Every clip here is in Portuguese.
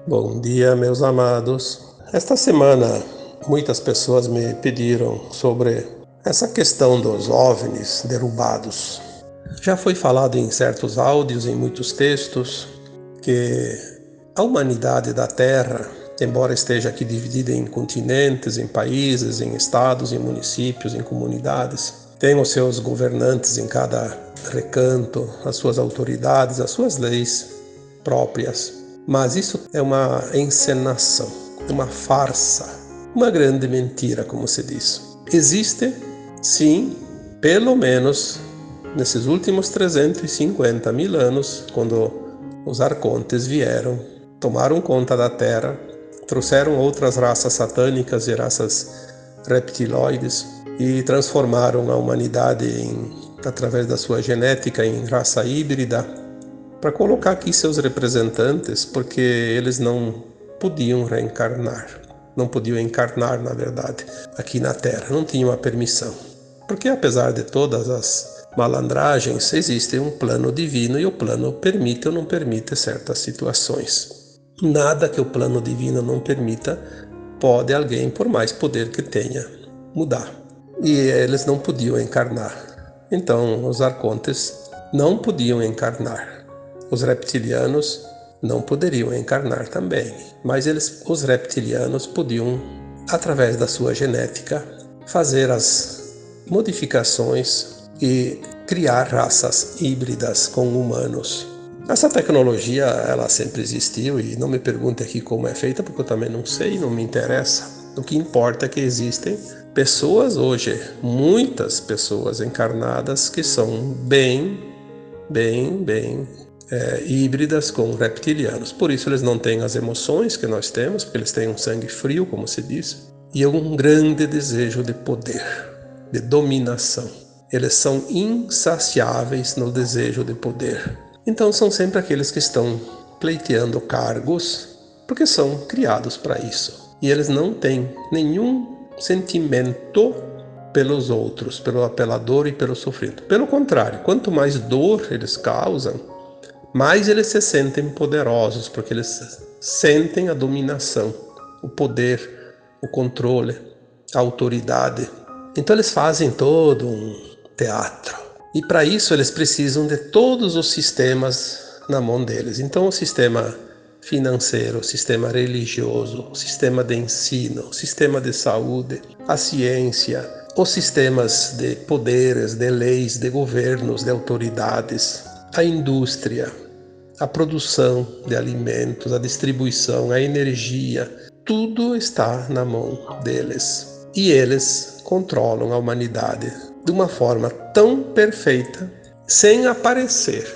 Bom dia, meus amados. Esta semana, muitas pessoas me pediram sobre essa questão dos OVNIs derrubados. Já foi falado em certos áudios, em muitos textos, que a humanidade da Terra, embora esteja aqui dividida em continentes, em países, em estados, em municípios, em comunidades, tem os seus governantes em cada recanto, as suas autoridades, as suas leis próprias. Mas isso é uma encenação, uma farsa, uma grande mentira, como se diz. Existe, sim, pelo menos nesses últimos 350 mil anos, quando os arcontes vieram, tomaram conta da Terra, trouxeram outras raças satânicas e raças reptiloides e transformaram a humanidade através da sua genética em raça híbrida, para colocar aqui seus representantes, porque eles não podiam reencarnar, não podiam encarnar, na verdade, aqui na Terra, não tinham a permissão. Porque apesar de todas as malandragens, existe um plano divino e o plano permite ou não permite certas situações. Nada que o plano divino não permita pode alguém, por mais poder que tenha, mudar. E eles não podiam encarnar. Então os arcontes não podiam encarnar. Os reptilianos não poderiam encarnar também, mas os reptilianos podiam, através da sua genética, fazer as modificações e criar raças híbridas com humanos. Essa tecnologia, ela sempre existiu e não me pergunte aqui como é feita, porque eu também não sei, não me interessa. O que importa é que existem pessoas hoje, muitas pessoas encarnadas que são bem híbridas com reptilianos. Por isso eles não têm as emoções que nós temos, porque eles têm um sangue frio, como se diz, e um grande desejo de poder, de dominação. Eles são insaciáveis no desejo de poder. Então são sempre aqueles que estão pleiteando cargos, porque são criados para isso. E eles não têm nenhum sentimento pelos outros, pela dor e pelo sofrimento. Pelo contrário, quanto mais dor eles causam, mais eles se sentem poderosos, porque eles sentem a dominação, o poder, o controle, a autoridade. Então eles fazem todo um teatro. E para isso eles precisam de todos os sistemas na mão deles. Então o sistema financeiro, o sistema religioso, o sistema de ensino, o sistema de saúde, a ciência, os sistemas de poderes, de leis, de governos, de autoridades, a indústria, a produção de alimentos, a distribuição, a energia, tudo está na mão deles. E eles controlam a humanidade de uma forma tão perfeita, sem aparecer.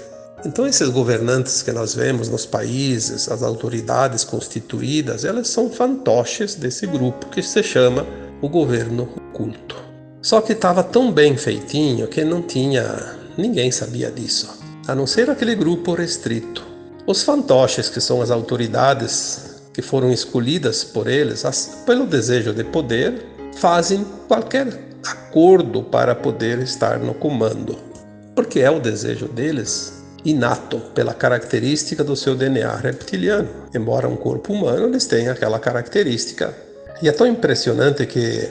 Então esses governantes que nós vemos nos países, as autoridades constituídas, elas são fantoches desse grupo que se chama o governo oculto. Só que estava tão bem feitinho que ninguém sabia disso, a não ser aquele grupo restrito. Os fantoches, que são as autoridades que foram escolhidas por eles, pelo desejo de poder, fazem qualquer acordo para poder estar no comando, porque é o desejo deles inato, pela característica do seu DNA reptiliano. Embora um corpo humano, eles têm aquela característica. E é tão impressionante que,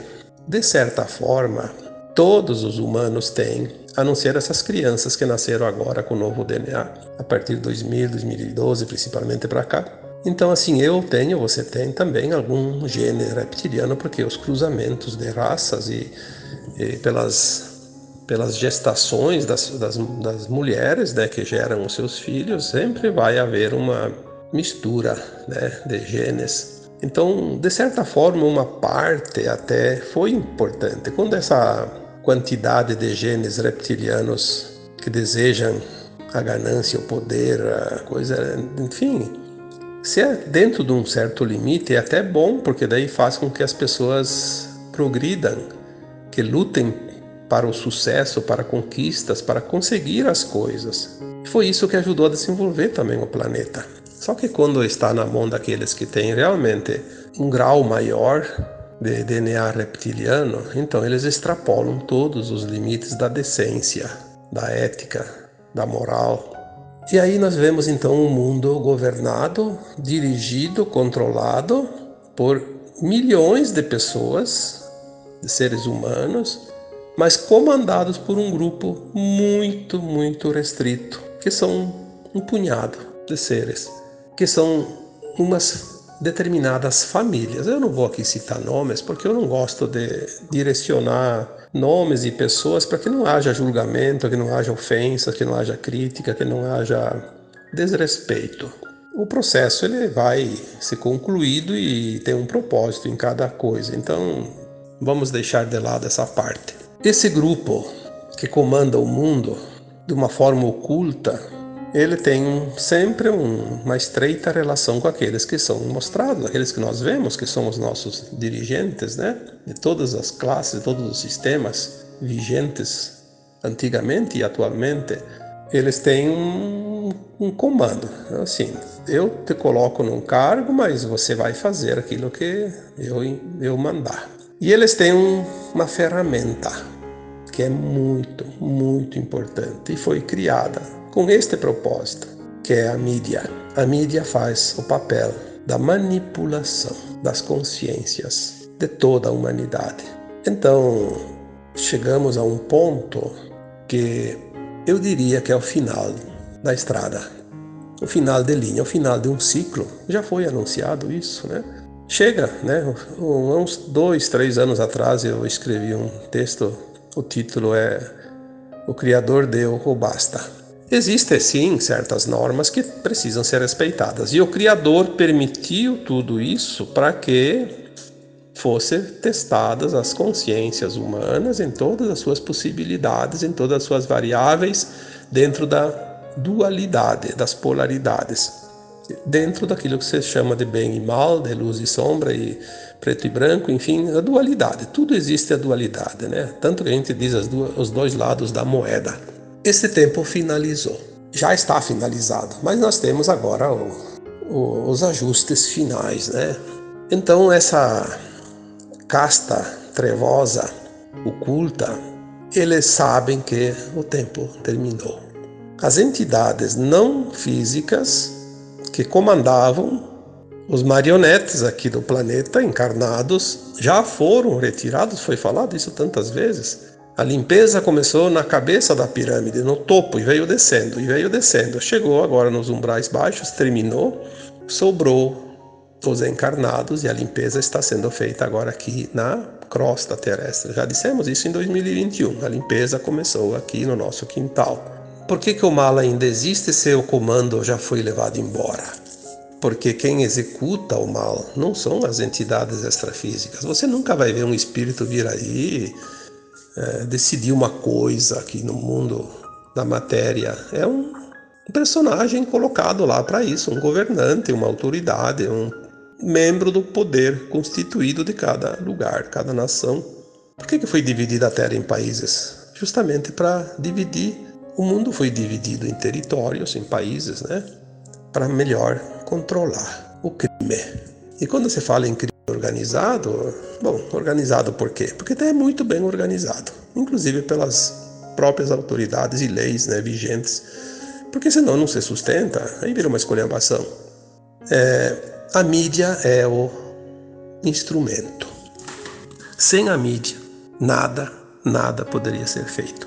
de certa forma, todos os humanos têm, a não ser essas crianças que nasceram agora com o novo DNA, a partir de 2000, 2012, principalmente para cá. Então, assim, eu tenho, você tem também algum gene reptiliano, porque os cruzamentos de raças e pelas gestações das mulheres, né, que geram os seus filhos, sempre vai haver uma mistura, né, de genes. Então, de certa forma, uma parte até foi importante. Quando essa quantidade de genes reptilianos que desejam a ganância, o poder, a coisa, enfim, se é dentro de um certo limite, é até bom, porque daí faz com que as pessoas progridam, que lutem para o sucesso, para conquistas, para conseguir as coisas. Foi isso que ajudou a desenvolver também o planeta. Só que quando está na mão daqueles que têm realmente um grau maior de DNA reptiliano, então eles extrapolam todos os limites da decência, da ética, da moral. E aí nós vemos então um mundo governado, dirigido, controlado por milhões de pessoas, de seres humanos, mas comandados por um grupo muito, muito restrito, que são um punhado de seres, que são umas determinadas famílias. Eu não vou aqui citar nomes, porque eu não gosto de direcionar nomes e pessoas para que não haja julgamento, que não haja ofensa, que não haja crítica, que não haja desrespeito. O processo ele vai ser concluído e tem um propósito em cada coisa, então vamos deixar de lado essa parte. Esse grupo que comanda o mundo de uma forma oculta, ele tem sempre uma estreita relação com aqueles que são mostrados, aqueles que nós vemos, que são os nossos dirigentes, né? De todas as classes, de todos os sistemas vigentes antigamente e atualmente, eles têm um comando. Assim, eu te coloco num cargo, mas você vai fazer aquilo que eu mandar. E eles têm uma ferramenta que é muito, muito importante e foi criada com este propósito, que é a mídia. A mídia faz o papel da manipulação das consciências de toda a humanidade. Então, chegamos a um ponto que eu diria que é o final da estrada, o final de linha, o final de um ciclo. Já foi anunciado isso, né? Chega, né? Uns 2, 3 anos atrás eu escrevi um texto, o título é O Criador deu o basta. Existem sim certas normas que precisam ser respeitadas e o Criador permitiu tudo isso para que fossem testadas as consciências humanas em todas as suas possibilidades, em todas as suas variáveis, dentro da dualidade, das polaridades, dentro daquilo que se chama de bem e mal, de luz e sombra, e preto e branco, enfim, a dualidade. Tudo existe a dualidade, né? Tanto que a gente diz os dois lados da moeda. Esse tempo finalizou, já está finalizado, mas nós temos agora os ajustes finais, né? Então essa casta trevosa, oculta, eles sabem que o tempo terminou. As entidades não físicas que comandavam os marionetes aqui do planeta, encarnados, já foram retirados, foi falado isso tantas vezes. A limpeza começou na cabeça da pirâmide, no topo, e veio descendo. Chegou agora nos umbrais baixos, terminou, sobrou os encarnados e a limpeza está sendo feita agora aqui na crosta terrestre. Já dissemos isso em 2021, a limpeza começou aqui no nosso quintal. Por que o mal ainda existe se o comando já foi levado embora? Porque quem executa o mal não são as entidades extrafísicas. Você nunca vai ver um espírito vir aí decidir uma coisa aqui no mundo da matéria. É um personagem colocado lá para isso, um governante, uma autoridade, um membro do poder constituído de cada lugar, cada nação. Por que foi dividida a Terra em países? Justamente para dividir. O mundo foi dividido em territórios, em países, né? Para melhor controlar o crime. E quando se fala em crime organizado, bom, organizado por quê? Porque é muito bem organizado, inclusive pelas próprias autoridades e leis, né, vigentes, porque senão não se sustenta, aí vira uma esculhambação. A mídia é o instrumento. Sem a mídia, nada poderia ser feito.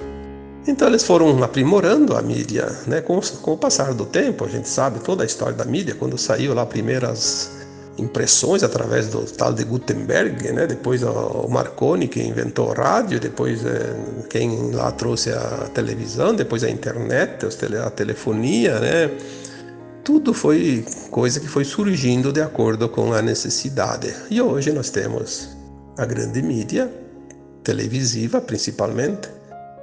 Então eles foram aprimorando a mídia, né? Com o passar do tempo, a gente sabe toda a história da mídia, quando saiu lá primeiras impressões através do tal de Gutenberg, né? Depois o Marconi que inventou o rádio, depois quem lá trouxe a televisão, depois a internet, a telefonia, né? Tudo foi coisa que foi surgindo de acordo com a necessidade. E hoje nós temos a grande mídia, televisiva principalmente,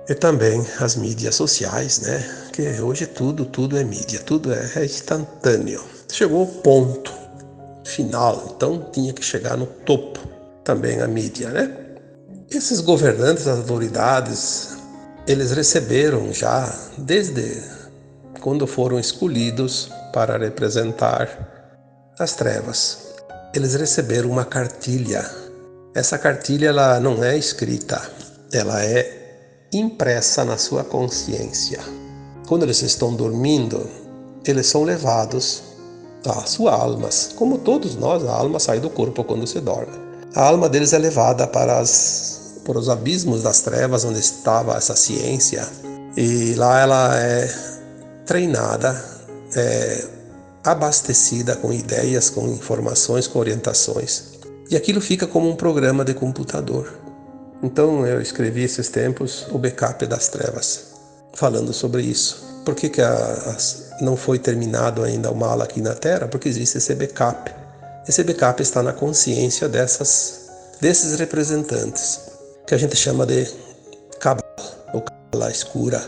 e também as mídias sociais, né? Que hoje tudo é mídia, tudo é instantâneo. Chegou ao ponto final, então tinha que chegar no topo também a mídia, né? Esses governantes, as autoridades, eles receberam já, desde quando foram escolhidos para representar as trevas, eles receberam uma cartilha. Essa cartilha ela não é escrita, ela é impressa na sua consciência. Quando eles estão dormindo, eles são levados às suas almas. Como todos nós, a alma sai do corpo quando se dorme. A alma deles é levada para os abismos das trevas, onde estava essa ciência. E lá ela é treinada, abastecida com ideias, com informações, com orientações. E aquilo fica como um programa de computador. Então eu escrevi esses tempos o backup das trevas, falando sobre isso. Por que não foi terminado ainda o mal aqui na Terra? Porque existe esse backup. Esse backup está na consciência desses representantes, que a gente chama de Cabala, ou Cabala escura,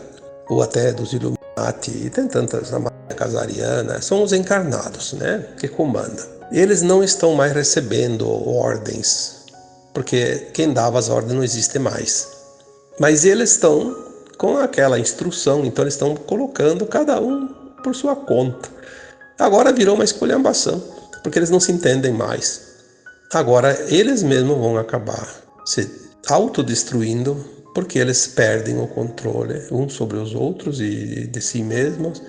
ou até dos Illuminati, e tem tantas, na Maria Casariana, são os encarnados, né, que comandam. Eles não estão mais recebendo ordens, porque quem dava as ordens não existe mais. Mas eles estão com aquela instrução, então eles estão colocando cada um por sua conta. Agora virou uma esculhambação, porque eles não se entendem mais. Agora eles mesmos vão acabar se autodestruindo, porque eles perdem o controle uns sobre os outros e de si mesmos.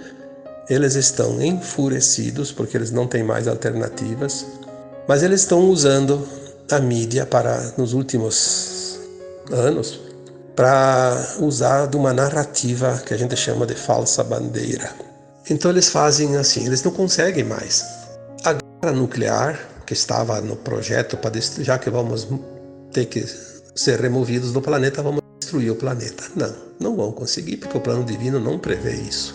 Eles estão enfurecidos porque eles não têm mais alternativas, mas eles estão usando a mídia nos últimos anos para usar de uma narrativa que a gente chama de falsa bandeira. Então eles fazem assim, eles não conseguem mais. A guerra nuclear, que estava no projeto para destruir, já que vamos ter que ser removidos do planeta, vamos destruir o planeta. Não vão conseguir, porque o plano divino não prevê isso.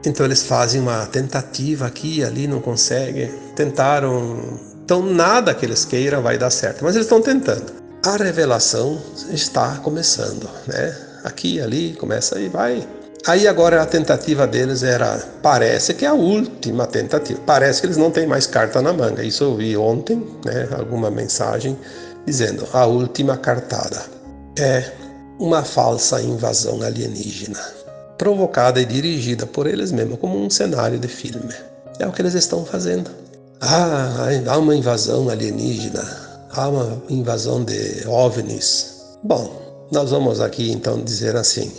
Então eles fazem uma tentativa aqui e ali, não conseguem. Tentaram. Então nada que eles queiram vai dar certo, mas eles estão tentando. A revelação está começando, né? Aqui e ali, começa e vai. Aí agora a tentativa deles parece que é a última tentativa. Parece que eles não têm mais carta na manga. Isso eu vi ontem, né? Alguma mensagem dizendo a última cartada. É uma falsa invasão alienígena, provocada e dirigida por eles mesmos, como um cenário de filme. É o que eles estão fazendo. Há uma invasão alienígena, há uma invasão de OVNIs. Bom, nós vamos aqui então dizer assim,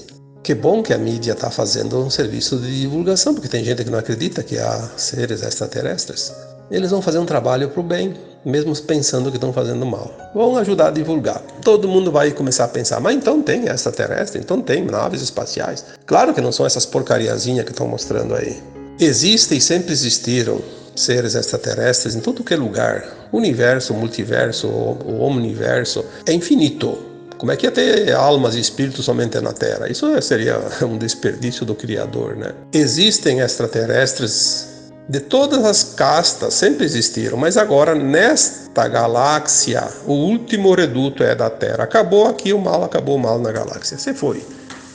que bom que a mídia está fazendo um serviço de divulgação, porque tem gente que não acredita que há seres extraterrestres. Eles vão fazer um trabalho para o bem, mesmo pensando que estão fazendo mal. Vão ajudar a divulgar. Todo mundo vai começar a pensar, mas então tem extraterrestre, então tem naves espaciais. Claro que não são essas porcariazinhas que estão mostrando aí. Existem e sempre existiram seres extraterrestres em todo que é lugar. O universo, o multiverso, o omniverso é infinito. Como é que ia ter almas e espíritos somente na Terra? Isso seria um desperdício do Criador, né? Existem extraterrestres de todas as castas, sempre existiram, mas agora nesta galáxia, o último reduto é da Terra. Acabou o mal na galáxia. Você foi.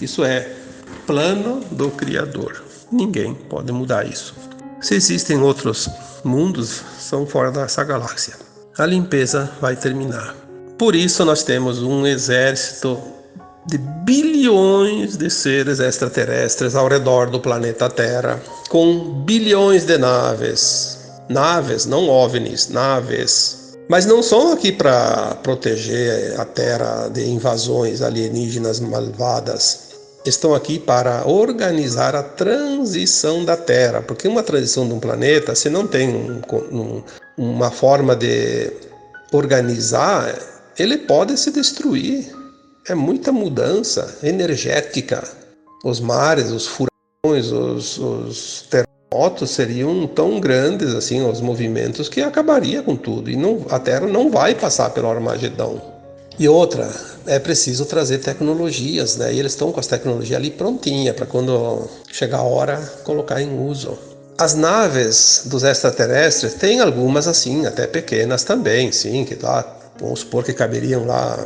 Isso é plano do Criador. Ninguém pode mudar isso. Se existem outros mundos, são fora dessa galáxia. A limpeza vai terminar. Por isso nós temos um exército de bilhões de seres extraterrestres ao redor do planeta Terra, com bilhões de naves. Naves, não OVNIs, naves. Mas não são aqui para proteger a Terra de invasões alienígenas malvadas. Estão aqui para organizar a transição da Terra, porque uma transição de um planeta, se não tem uma forma de organizar, ele pode se destruir. É muita mudança energética. Os mares, os furacões, os terremotos seriam tão grandes assim, os movimentos, que acabaria com tudo. E a Terra não vai passar pelo Armagedão. E outra, é preciso trazer tecnologias, né? E eles estão com as tecnologias ali prontinha para quando chegar a hora colocar em uso. As naves dos extraterrestres tem algumas assim, até pequenas também, sim, que lá, vamos supor que caberiam lá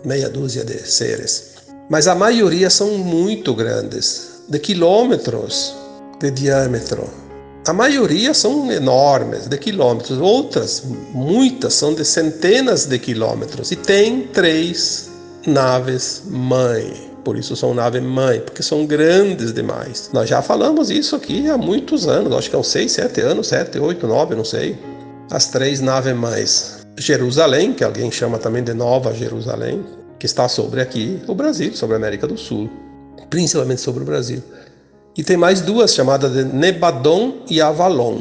meia dúzia de seres. Mas a maioria são muito grandes, de quilômetros de diâmetro. A maioria são enormes, de quilômetros. Outras, muitas, são de centenas de quilômetros. E tem 3 naves mãe. Por isso são naves mãe, porque são grandes demais. Nós já falamos isso aqui há muitos anos. Acho que há uns 6, 7 anos, 7, 8, 9, não sei. As 3 naves mães. Jerusalém, que alguém chama também de Nova Jerusalém, que está sobre aqui o Brasil, sobre a América do Sul. Principalmente sobre o Brasil. E tem mais duas chamadas de Nebadon e Avalon.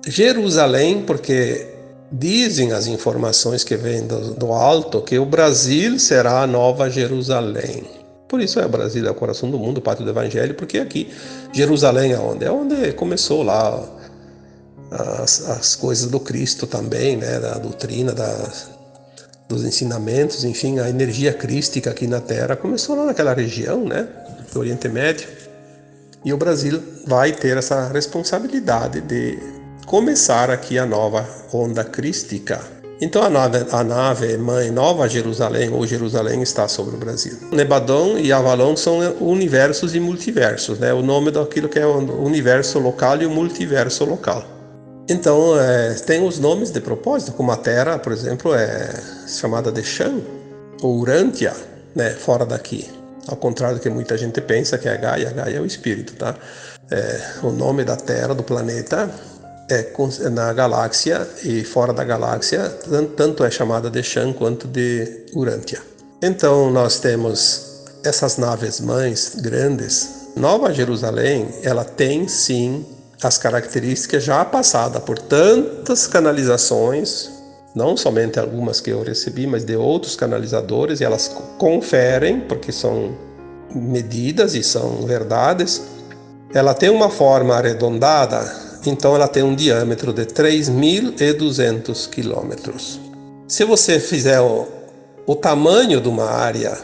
Jerusalém, porque dizem as informações que vêm do alto que o Brasil será a nova Jerusalém. Por isso o Brasil é o coração do mundo, o pátio do Evangelho, porque aqui Jerusalém é onde? É onde começou lá as coisas do Cristo também, né? Da doutrina, dos ensinamentos, enfim, a energia crística aqui na Terra começou lá naquela região, né? Do Oriente Médio. E o Brasil vai ter essa responsabilidade de começar aqui a nova onda crística. Então a nave mãe Nova Jerusalém ou Jerusalém está sobre o Brasil. Nebadon e Avalon são universos e multiversos, né? O nome daquilo que é o universo local e o multiverso local. Então tem os nomes de propósito, como a Terra, por exemplo, é chamada de Shan ou Urântia, né? Fora daqui. Ao contrário do que muita gente pensa que é Gaia é o espírito, tá? O nome da Terra, do planeta, na galáxia e fora da galáxia, tanto é chamada de Shan quanto de Urântia. Então nós temos essas naves mães grandes. Nova Jerusalém, ela tem sim as características já passadas por tantas canalizações, não somente algumas que eu recebi, mas de outros canalizadores, e elas conferem, porque são medidas e são verdades. Ela tem uma forma arredondada, então ela tem um diâmetro de 3.200 quilômetros. Se você fizer o tamanho de uma área,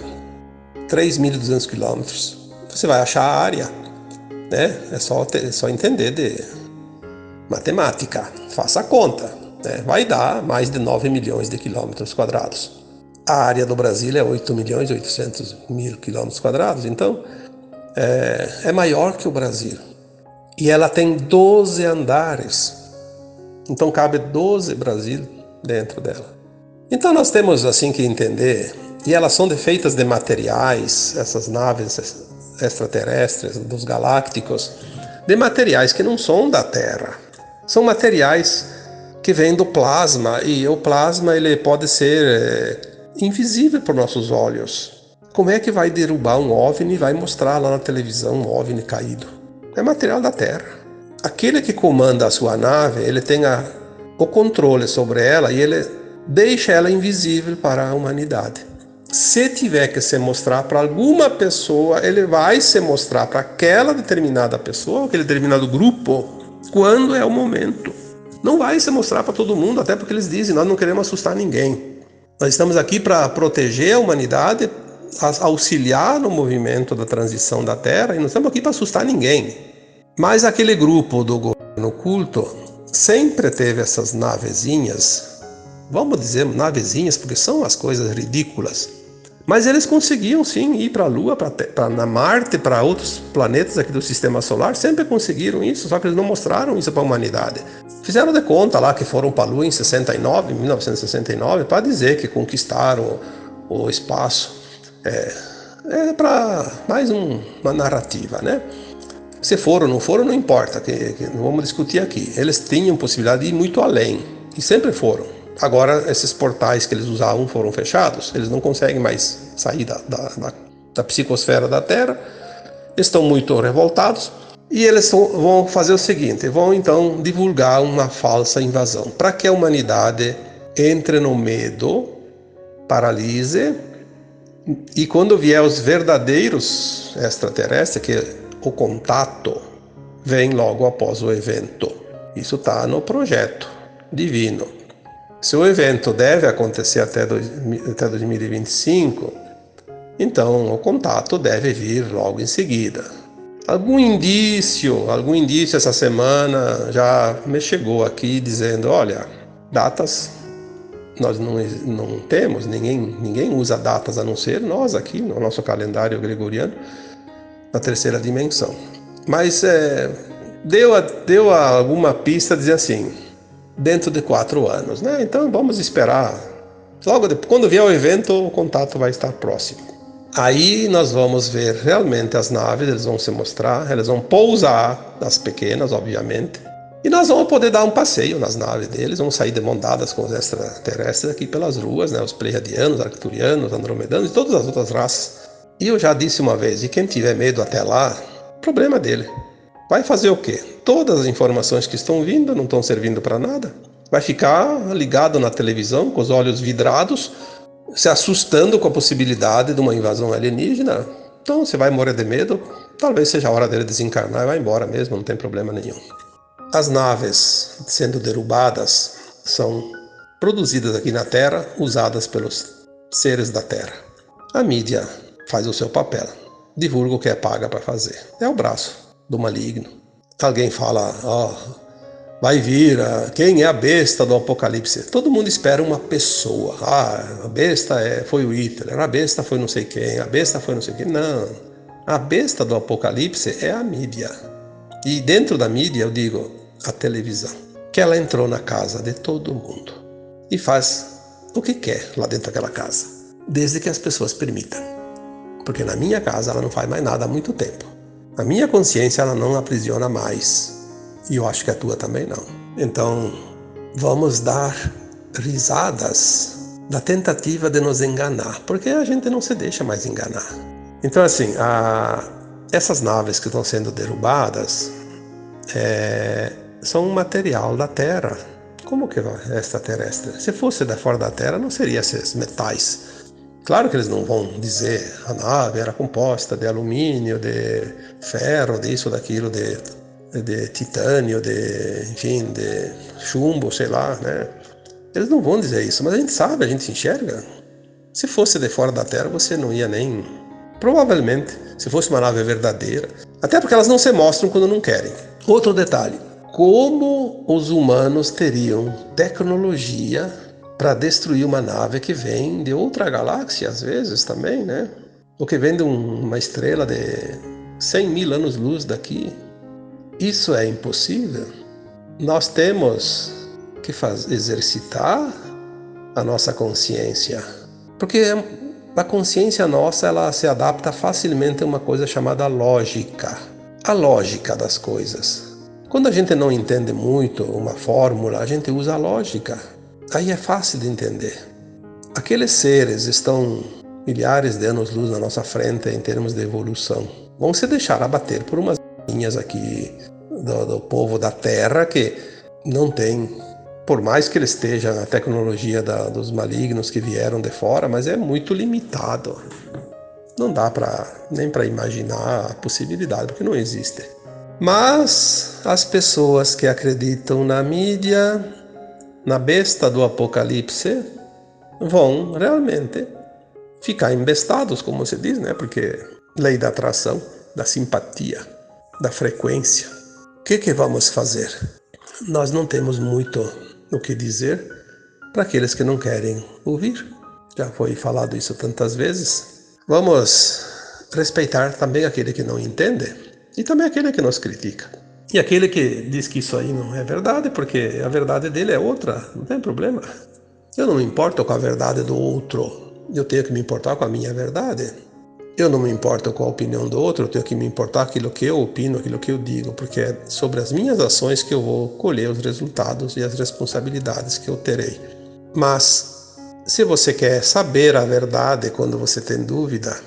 3.200 quilômetros, você vai achar a área, né? É só entender de matemática, faça a conta, né? Vai dar mais de 9 milhões de quilômetros quadrados. A área do Brasil é 8.800.000 quilômetros quadrados, então é maior que o Brasil. E ela tem 12 andares, então cabe 12 Brasil dentro dela. Então nós temos assim que entender, e elas são feitas de materiais, essas naves extraterrestres, dos galácticos, de materiais que não são da Terra. São materiais que vêm do plasma, e o plasma ele pode ser invisível para nossos olhos. Como é que vai derrubar um OVNI e vai mostrar lá na televisão um OVNI caído? É material da Terra. Aquele que comanda a sua nave, ele tem o controle sobre ela e ele deixa ela invisível para a humanidade. Se tiver que se mostrar para alguma pessoa, ele vai se mostrar para aquela determinada pessoa, aquele determinado grupo, quando é o momento. Não vai se mostrar para todo mundo, até porque eles dizem, nós não queremos assustar ninguém. Nós estamos aqui para proteger a humanidade, auxiliar no movimento da transição da Terra, e não estamos aqui para assustar ninguém. Mas aquele grupo do governo oculto sempre teve essas navezinhas, vamos dizer navezinhas, porque são as coisas ridículas. Mas eles conseguiam sim ir para a Lua, para Marte, para outros planetas aqui do Sistema Solar, sempre conseguiram isso, só que eles não mostraram isso para a humanidade. Fizeram de conta lá que foram para a Lua em 1969, para dizer que conquistaram o espaço. É para mais uma narrativa, né? Se foram ou não foram, não importa, que não vamos discutir aqui. Eles tinham possibilidade de ir muito além, e sempre foram. Agora, esses portais que eles usavam foram fechados, eles não conseguem mais sair da psicosfera da Terra, estão muito revoltados, e eles vão fazer o seguinte, vão então divulgar uma falsa invasão, para que a humanidade entre no medo, paralise, e quando vier os verdadeiros extraterrestres, que o contato vem logo após o evento. Isso está no projeto divino. Se o evento deve acontecer até 2025, então o contato deve vir logo em seguida. Algum indício essa semana já me chegou aqui dizendo, olha, datas nós não temos, ninguém usa datas a não ser nós aqui no nosso calendário gregoriano, na terceira dimensão. Mas deu alguma pista dizer assim, dentro de 4 anos, né? Então vamos esperar. Logo depois, quando vier o evento, o contato vai estar próximo. Aí nós vamos ver realmente as naves, eles vão se mostrar, elas vão pousar, as pequenas, obviamente, e nós vamos poder dar um passeio nas naves deles, vamos sair de mão dadas com os extraterrestres aqui pelas ruas, né? Os pleiadianos, arcturianos, andromedanos e todas as outras raças. E eu já disse uma vez, e quem tiver medo até lá, problema dele. Vai fazer o quê? Todas as informações que estão vindo não estão servindo para nada. Vai ficar ligado na televisão, com os olhos vidrados, se assustando com a possibilidade de uma invasão alienígena. Então você vai morrer de medo. Talvez seja a hora dele desencarnar e vai embora mesmo, não tem problema nenhum. As naves sendo derrubadas são produzidas aqui na Terra, usadas pelos seres da Terra. A mídia faz o seu papel, divulga o que é paga para fazer. É o braço do maligno. Alguém fala, vai vir, quem é a besta do Apocalipse? Todo mundo espera uma pessoa. A besta foi o Hitler, a besta foi não sei quem, a besta foi não sei quem. Não, a besta do Apocalipse é a mídia. E dentro da mídia, eu digo, a televisão, que ela entrou na casa de todo mundo e faz o que quer lá dentro daquela casa, desde que as pessoas permitam. Porque na minha casa ela não faz mais nada há muito tempo. A minha consciência ela não aprisiona mais. E eu acho que a tua também não. Então, vamos dar risadas da tentativa de nos enganar, porque a gente não se deixa mais enganar. Então, assim, essas naves que estão sendo derrubadas são um material da Terra. Como que é extraterrestre? Se fosse da fora da Terra, não seria esses metais. Claro que eles não vão dizer a nave era composta de alumínio, de ferro, disso, daquilo, de titânio, enfim, de chumbo, sei lá, né? Eles não vão dizer isso, mas a gente sabe, a gente enxerga. Se fosse de fora da Terra, você não ia nem... Provavelmente, se fosse uma nave verdadeira, até porque elas não se mostram quando não querem. Outro detalhe, como os humanos teriam tecnologia para destruir uma nave que vem de outra galáxia, às vezes também, né? Ou que vem de uma estrela de 100 mil anos-luz daqui. Isso é impossível. Nós temos que exercitar a nossa consciência, porque a consciência nossa ela se adapta facilmente a uma coisa chamada lógica, a lógica das coisas. Quando a gente não entende muito uma fórmula, a gente usa a lógica. Aí é fácil de entender. Aqueles seres estão milhares de anos-luz na nossa frente em termos de evolução. Vão se deixar abater por umas linhas aqui do povo da Terra que não tem, por mais que ele esteja na tecnologia dos malignos que vieram de fora, mas é muito limitado. Não dá nem para imaginar a possibilidade, porque não existe. Mas as pessoas que acreditam na mídia, na besta do Apocalipse, vão realmente ficar embestados, como se diz, né? Porque lei da atração, da simpatia, da frequência. O que vamos fazer? Nós não temos muito o que dizer para aqueles que não querem ouvir. Já foi falado isso tantas vezes. Vamos respeitar também aquele que não entende e também aquele que nos critica. E aquele que diz que isso aí não é verdade, porque a verdade dele é outra, não tem problema. Eu não me importo com a verdade do outro, eu tenho que me importar com a minha verdade. Eu não me importo com a opinião do outro, eu tenho que me importar com aquilo que eu opino, aquilo que eu digo, porque é sobre as minhas ações que eu vou colher os resultados e as responsabilidades que eu terei. Mas, se você quer saber a verdade quando você tem dúvida,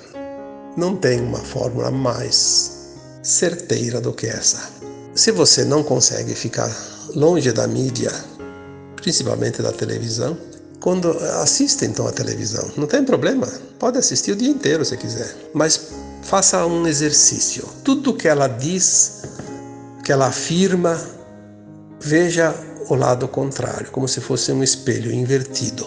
não tem uma fórmula mais certeira do que essa. Se você não consegue ficar longe da mídia, principalmente da televisão, quando assiste então a televisão, não tem problema, pode assistir o dia inteiro se quiser, mas faça um exercício. Tudo que ela diz, que ela afirma, veja o lado contrário, como se fosse um espelho invertido.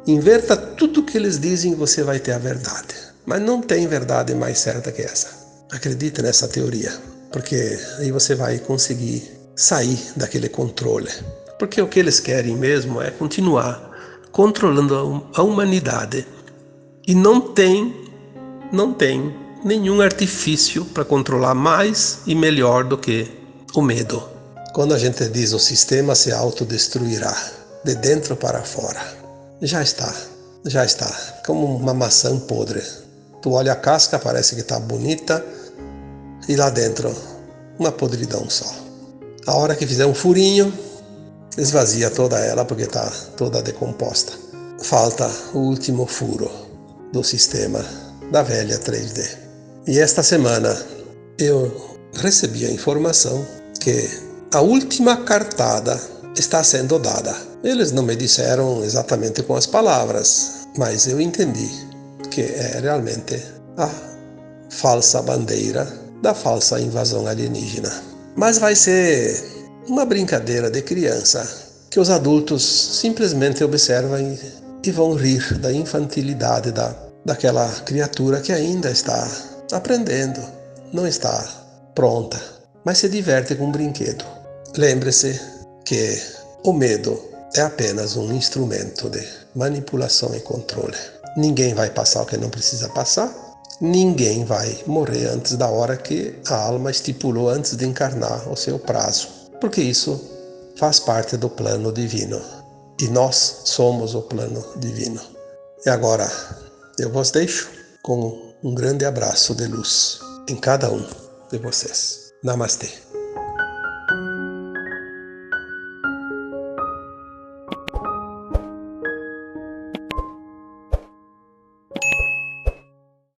Inverta tudo que eles dizem e você vai ter a verdade. Mas não tem verdade mais certa que essa. Acredite nessa teoria, porque aí você vai conseguir sair daquele controle. Porque o que eles querem mesmo é continuar controlando a humanidade. E não tem nenhum artifício para controlar mais e melhor do que o medo. Quando a gente diz o sistema se autodestruirá, de dentro para fora, já está, como uma maçã podre. Tu olha a casca, parece que está bonita, e lá dentro, uma podridão só. A hora que fizer um furinho, esvazia toda ela porque está toda decomposta. Falta o último furo do sistema da velha 3D. E esta semana eu recebi a informação que a última cartada está sendo dada. Eles não me disseram exatamente com as palavras, mas eu entendi que é realmente a falsa bandeira da falsa invasão alienígena. Mas vai ser uma brincadeira de criança que os adultos simplesmente observam e vão rir da infantilidade daquela criatura que ainda está aprendendo, não está pronta, mas se diverte com um brinquedo. Lembre-se que o medo é apenas um instrumento de manipulação e controle. Ninguém vai passar o que não precisa passar, ninguém vai morrer antes da hora que a alma estipulou antes de encarnar o seu prazo, porque isso faz parte do plano divino e nós somos o plano divino. E agora eu vos deixo com um grande abraço de luz em cada um de vocês. Namastê.